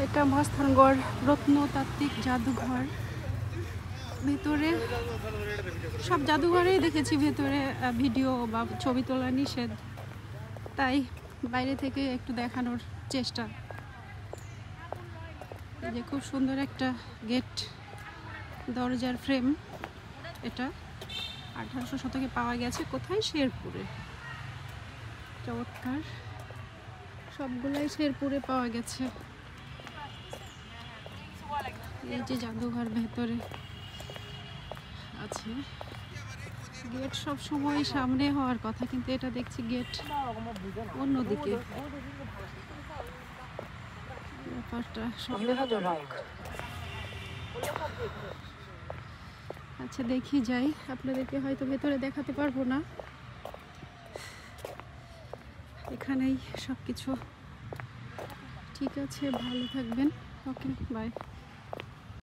এটা মস্তানগড় প্রত্নতাত্ত্বিক জাদুঘর। ভেতরে সব জাদুঘরেই দেখেছি ভেতরে ভিডিও বা ছবি তোলা নিষেধ, তাই বাইরে থেকে একটু দেখানোর চেষ্টা। এই যে খুব সুন্দর একটা গেট, দরজার ফ্রেম। এটা 1800 শতকে পাওয়া গেছে। কোথায়? শেরপুরে। চমৎকার, সবগুলাই শেরপুরে পাওয়া গেছে। এই যে জাদুঘর ভেতরে আছে। গেট সব সময় সামনে হওয়ার কথা, কিন্তু এটা দেখছি গেট অন্যদিকে। ব্যাপারটা আচ্ছা, দেখি যাই। আপনাদেরকে হয়তো ভেতরে দেখাতে পারবো না, এখানেই সব কিছু। ঠিক আছে, ভালো থাকবেন। ওকে, বাই।